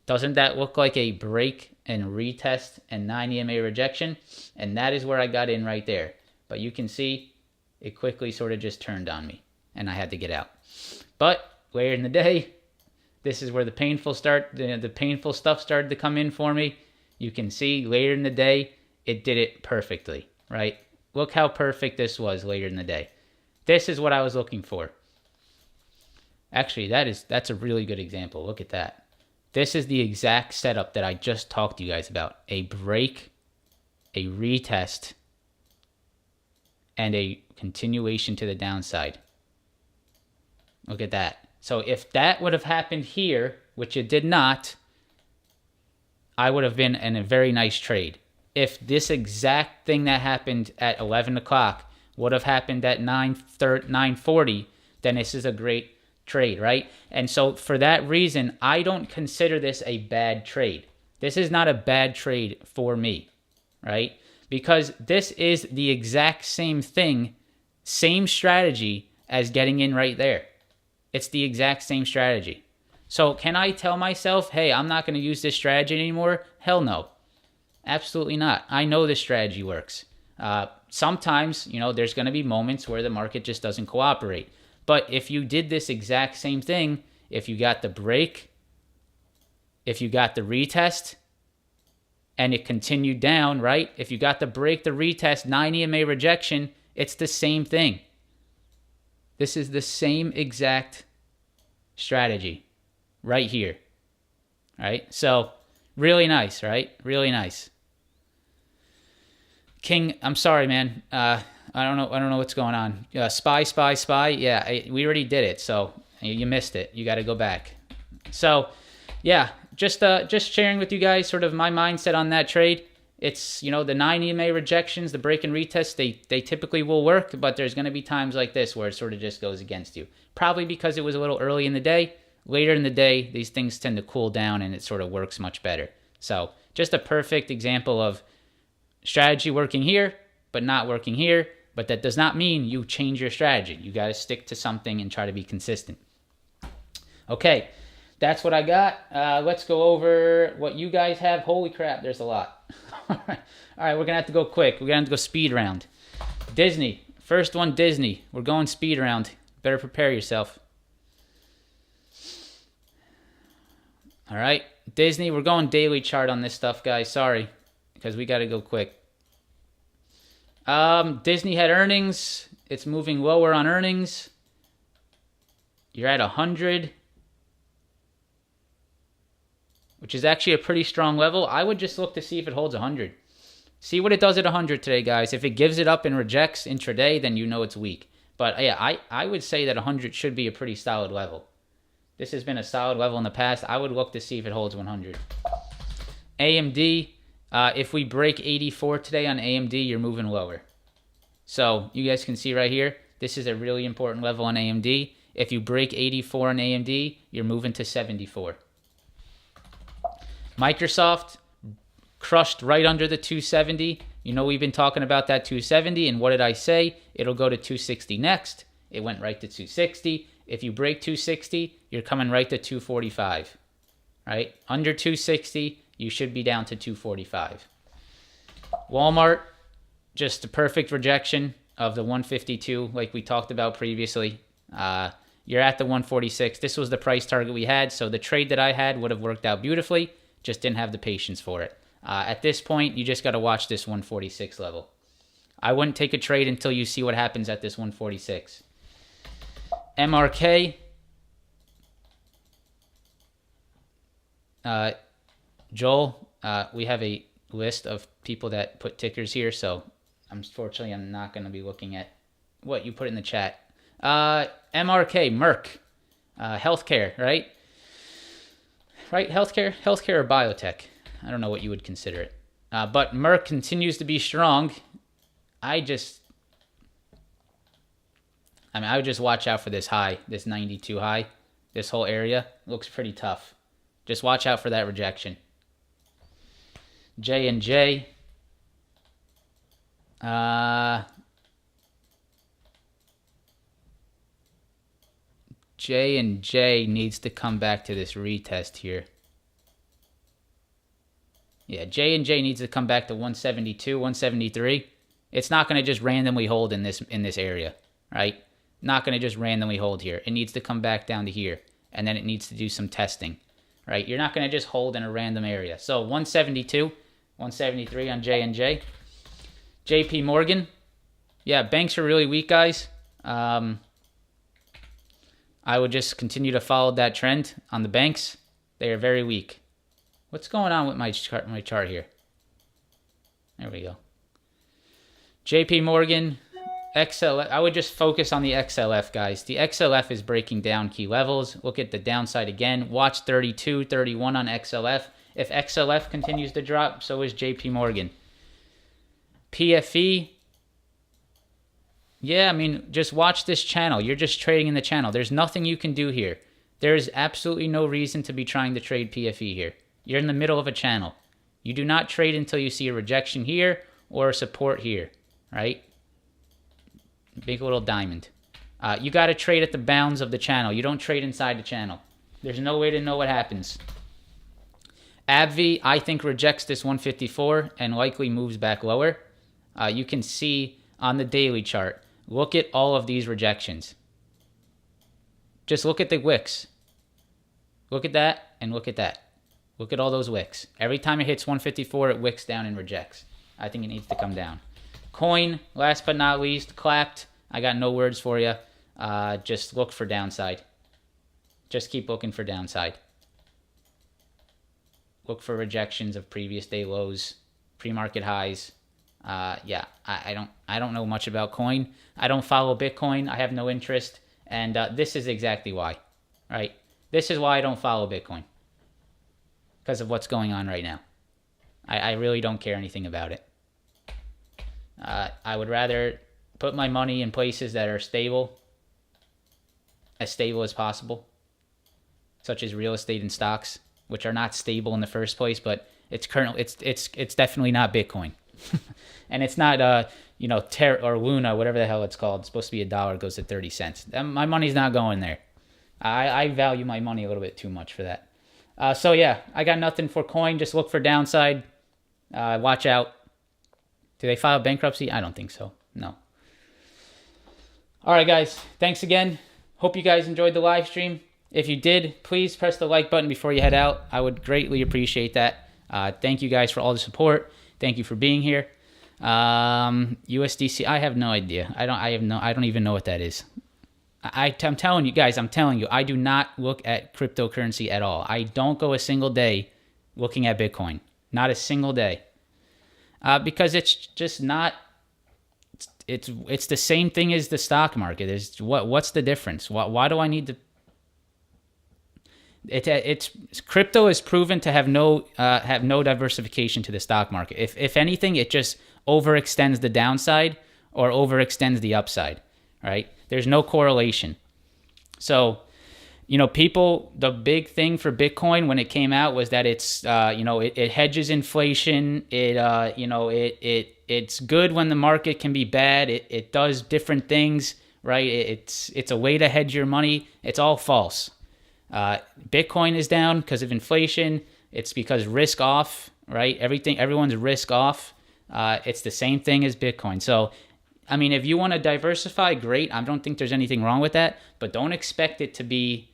doesn't that look like a break and retest and 9 EMA rejection? And that is where I got in right there. But you can see it quickly sort of just turned on me and I had to get out. But later in the day, this is where the painful stuff started to come in for me. You can see later in the day, it did it perfectly, right? Look how perfect this was later in the day. This is what I was looking for. Actually, that's a really good example. Look at that. This is the exact setup that I just talked to you guys about. A break, a retest, and a continuation to the downside. Look at that. So if that would have happened here, which it did not, I would have been in a very nice trade. If this exact thing that happened at 11 o'clock would have happened at 9:40, then this is a great trade, right? And so for that reason, I don't consider this a bad trade. This is not a bad trade for me, right? Because this is the exact same thing, same strategy as getting in right there. It's the exact same strategy. So can I tell myself, hey, I'm not going to use this strategy anymore? Hell no. Absolutely not. I know this strategy works. Sometimes, there's going to be moments where the market just doesn't cooperate. But if you did this exact same thing, if you got the break, if you got the retest, and it continued down, right? If you got the break, the retest, 9 EMA rejection, it's the same thing. This is the same exact strategy right here, right? So really nice, right? Really nice. King, I'm sorry, man. I don't know what's going on. Spy. Yeah, we already did it, so you missed it. You got to go back. So, yeah, just sharing with you guys sort of my mindset on that trade. It's, the 9 EMA rejections, the break and retest, they typically will work, but there's going to be times like this where it sort of just goes against you. Probably because it was a little early in the day. Later in the day, these things tend to cool down and it sort of works much better. So, just a perfect example of strategy working here, but not working here. But that does not mean you change your strategy. You got to stick to something and try to be consistent. Okay, that's what I got. Let's go over what you guys have. Holy crap, there's a lot. All right, we're going to have to go quick. We're going to have to go speed round. Disney. First one, Disney. We're going speed round. Better prepare yourself. All right, Disney. We're going daily chart on this stuff, guys. Sorry, because we got to go quick. Disney had earnings. It's moving lower on earnings. You're at 100, which is actually a pretty strong level. I would just look to see if it holds 100. See what it does at 100 today, guys. If it gives it up and rejects intraday, then you know it's weak. But yeah, I would say that 100 should be a pretty solid level. This has been a solid level in the past. I would look to see if it holds 100. AMD. If we break 84 today on AMD, you're moving lower. So you guys can see right here, this is a really important level on AMD. If you break 84 on AMD, you're moving to 74. Microsoft crushed right under the 270. We've been talking about that 270, and what did I say? It'll go to 260 next. It went right to 260. If you break 260, you're coming right to 245. Right? Under 260, you should be down to 245. Walmart, just a perfect rejection of the 152 like we talked about previously. You're at the 146. This was the price target we had, so the trade that I had would have worked out beautifully, just didn't have the patience for it. At this point, you just got to watch this 146 level. I wouldn't take a trade until you see what happens at this 146. MRK. Joel, we have a list of people that put tickers here, so unfortunately I'm not going to be looking at what you put in the chat. MRK, Merck, healthcare, right? right? Healthcare or biotech. I don't know what you would consider it. But Merck continues to be strong. I would just watch out for this high, this 92 high. This whole area looks pretty tough. Just watch out for that rejection. J&J. J&J needs to come back to this retest here. Yeah, J&J needs to come back to 172, 173. It's not going to just randomly hold in this area, right? Not going to just randomly hold here. It needs to come back down to here, and then it needs to do some testing, right? You're not going to just hold in a random area. So 172, 173 on J&J. JP Morgan. Yeah, banks are really weak, guys. I would just continue to follow that trend on the banks. They are very weak. What's going on with my chart here? There we go. JP Morgan, XLF. I would just focus on the XLF, guys. The XLF is breaking down key levels. Look at the downside again. Watch 32, 31 on XLF. If XLF continues to drop, so is JP Morgan. PFE. Yeah, I mean, just watch this channel. You're just trading in the channel. There's nothing you can do here. There is absolutely no reason to be trying to trade PFE here. You're in the middle of a channel. You do not trade until you see a rejection here or a support here, right? Big little diamond. You got to trade at the bounds of the channel. You don't trade inside the channel. There's no way to know what happens. AbbVie, I think, rejects this 154 and likely moves back lower. You can see on the daily chart. Look at all of these rejections. Just look at the wicks. Look at that and look at that. Look at all those wicks. Every time it hits 154, it wicks down and rejects. I think it needs to come down. Coin, last but not least, clapped. I got no words for you. Just look for downside. Just keep looking for downside. Look for rejections of previous day lows, pre-market highs. Yeah, I don't know much about coin. I don't follow Bitcoin. I have no interest, and this is exactly why, right? This is why I don't follow Bitcoin, because of what's going on right now. I really don't care anything about it. I would rather put my money in places that are stable as possible, such as real estate and stocks, which are not stable in the first place, but it's definitely not Bitcoin. And it's not Terra or Luna, whatever the hell it's called. It's supposed to be $1, it goes to 30 cents. My money's not going there. I value my money a little bit too much for that. So yeah, I got nothing for coin. Just look for downside. Watch out. Do they file bankruptcy? I don't think so. No. All right, guys. Thanks again. Hope you guys enjoyed the live stream. If you did, please press the like button before you head out. I would greatly appreciate that. Thank you guys for all the support. Thank you for being here. USDC, I have no idea. I don't even know what that is. I'm telling you guys, I do not look at cryptocurrency at all. I don't go a single day looking at Bitcoin. Not a single day. Because it's just not, it's the same thing as the stock market. What's the difference? Why do I need to? It's crypto is proven to have no diversification to the stock market. If anything, it just overextends the downside or overextends the upside, right? There's no correlation. So, people, the big thing for Bitcoin when it came out was that it's, it hedges inflation. It's good when the market can be bad. It does different things, right? It's a way to hedge your money. It's all false. Bitcoin is down because of inflation. It's because risk off, right? Everyone's risk off. It's the same thing as Bitcoin. So, if you want to diversify, great. I don't think there's anything wrong with that, but don't expect it to be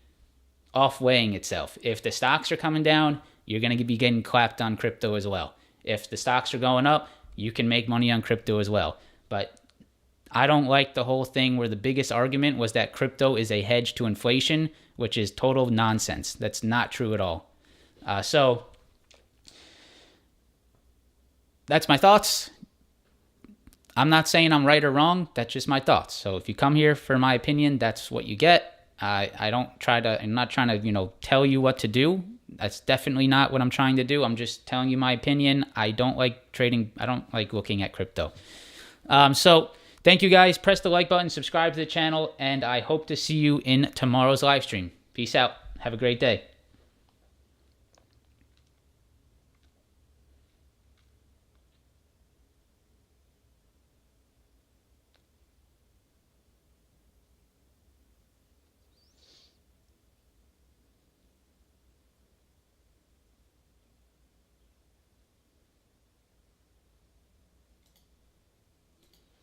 off-weighing itself. If the stocks are coming down, you're going to be getting clapped on crypto as well. If the stocks are going up, you can make money on crypto as well. But I don't like the whole thing where the biggest argument was that crypto is a hedge to inflation, which is total nonsense. That's not true at all. So that's my thoughts. I'm not saying I'm right or wrong. That's just my thoughts. So if you come here for my opinion, that's what you get. I'm not trying to, tell you what to do. That's definitely not what I'm trying to do. I'm just telling you my opinion. I don't like trading. I don't like looking at crypto. So thank you guys. Press the like button, subscribe to the channel, and I hope to see you in tomorrow's live stream. Peace out. Have a great day.